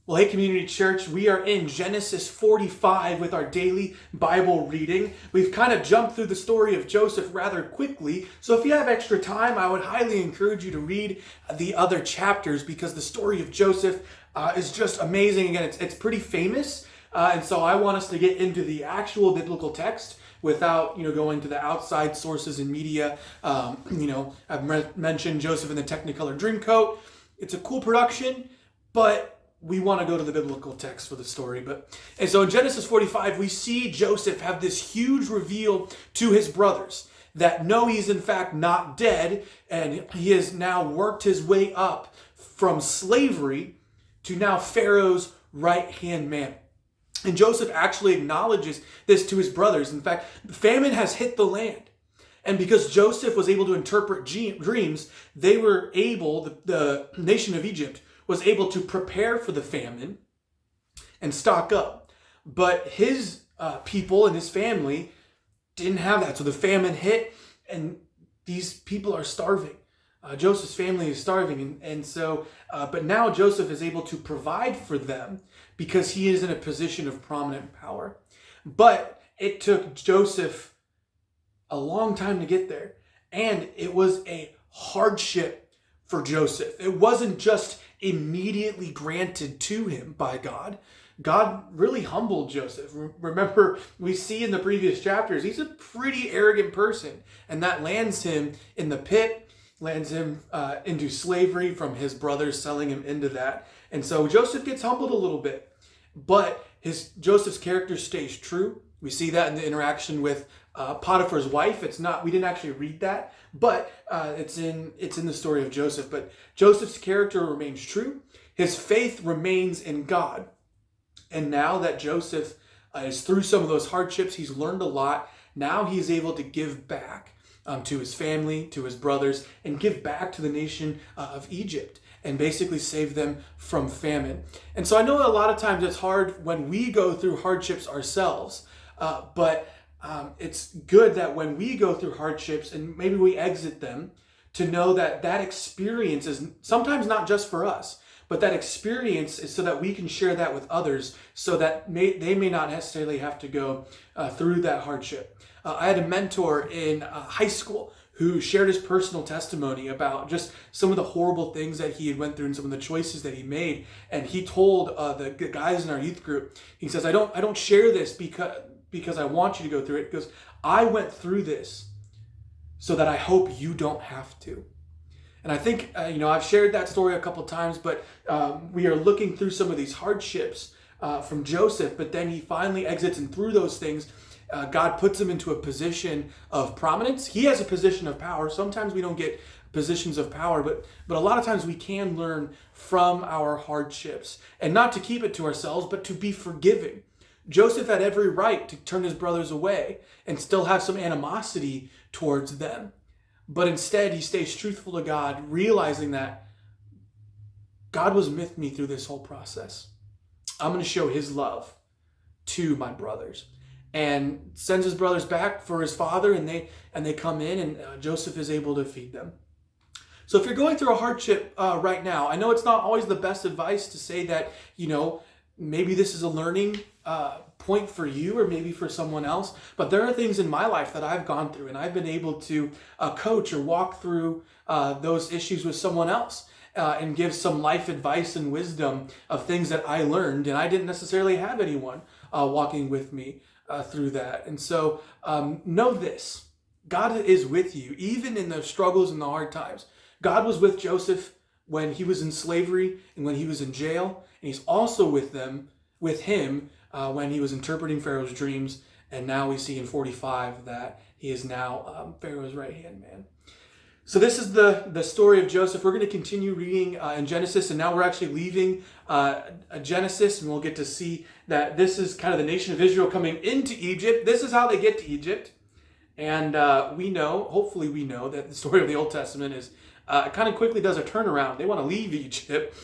Well, hey, Community Church, we are in Genesis 45 with our daily Bible reading. We've kind of jumped through the story of Joseph rather quickly, so if you have extra time, I would highly encourage you to read the other chapters because the story of Joseph is just amazing. Again, it's pretty famous, and so I want us to get into the actual biblical text without going to the outside sources and media. I've mentioned Joseph in the Technicolor Dreamcoat. It's a cool production, but we want to go to the biblical text for the story. And so in Genesis 45, we see Joseph have this huge reveal to his brothers that no, he's in fact not dead, and he has now worked his way up from slavery to now Pharaoh's right-hand man. And Joseph actually acknowledges this to his brothers. In fact, famine has hit the land. And because Joseph was able to interpret dreams, they were able, the nation of Egypt, was able to prepare for the famine and stock up. But his people and his family didn't have that. So the famine hit and these people are starving. Joseph's family is starving. But now Joseph is able to provide for them because he is in a position of prominent power. But it took Joseph a long time to get there. And it was a hardship for Joseph. It wasn't just immediately granted to him by God. God really humbled Joseph. Remember, we see in the previous chapters, he's a pretty arrogant person, and that lands him in the pit, lands him into slavery from his brothers selling him into that. And so Joseph gets humbled a little bit, but Joseph's character stays true. We see that in the interaction with Potiphar's wife. We didn't actually read that, but it's in the story of Joseph. But Joseph's character remains true. His faith remains in God. And now that Joseph is through some of those hardships, he's learned a lot. Now he's able to give back to his family, to his brothers, and give back to the nation of Egypt and basically save them from famine. And so I know a lot of times it's hard when we go through hardships ourselves, but it's good that when we go through hardships and maybe we exit them, to know that that experience is sometimes not just for us, but that experience is so that we can share that with others so that they may not necessarily have to go through that hardship. I had a mentor in high school who shared his personal testimony about just some of the horrible things that he had went through and some of the choices that he made. And he told the guys in our youth group, he says, I don't share this because I want you to go through it, because I went through this so that I hope you don't have to. And I think, I've shared that story a couple times, but we are looking through some of these hardships from Joseph, but then he finally exits, and through those things, God puts him into a position of prominence. He has a position of power. Sometimes we don't get positions of power, but a lot of times we can learn from our hardships, and not to keep it to ourselves, but to be forgiving. Joseph had every right to turn his brothers away and still have some animosity towards them. But instead, he stays truthful to God, realizing that God was with me through this whole process. I'm going to show his love to my brothers. And sends his brothers back for his father, and they come in, and Joseph is able to feed them. So if you're going through a hardship right now, I know it's not always the best advice to say that, maybe this is a learning point for you or maybe for someone else. But there are things in my life that I've gone through, and I've been able to coach or walk through those issues with someone else and give some life advice and wisdom of things that I learned. And I didn't necessarily have anyone walking with me through that. And so know this, God is with you, even in the struggles and the hard times. God was with Joseph when he was in slavery and when he was in jail. And he's also with him when he was interpreting Pharaoh's dreams. And now we see in 45 that he is now Pharaoh's right-hand man. So this is the story of Joseph. We're going to continue reading in Genesis, and now we're actually leaving Genesis, and we'll get to see that this is kind of the nation of Israel coming into Egypt. This is how they get to Egypt. And hopefully we know that the story of the Old Testament is kind of quickly does a turnaround. They want to leave Egypt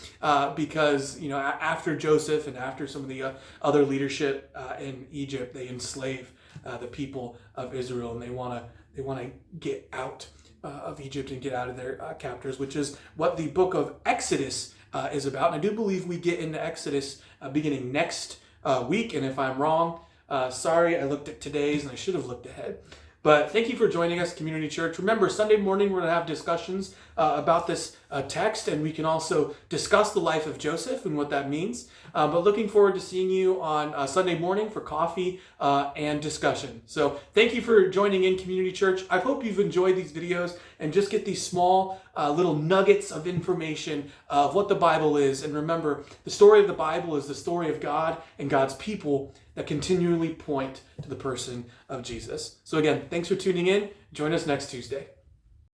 because, after Joseph and after some of the other leadership in Egypt, they enslave the people of Israel, and they want to get out of Egypt and get out of their captors, which is what the book of Exodus is about. And I do believe we get into Exodus beginning next week. And if I'm wrong, sorry, I looked at today's and I should have looked ahead. But thank you for joining us, Community Church. Remember, Sunday morning we're going to have discussions about this text, and we can also discuss the life of Joseph and what that means. But looking forward to seeing you on Sunday morning for coffee and discussion. So thank you for joining in, Community Church. I hope you've enjoyed these videos and just get these small little nuggets of information of what the Bible is. And remember, the story of the Bible is the story of God and God's people that continually point to the person of Jesus. So again, thanks for tuning in. Join us next Tuesday.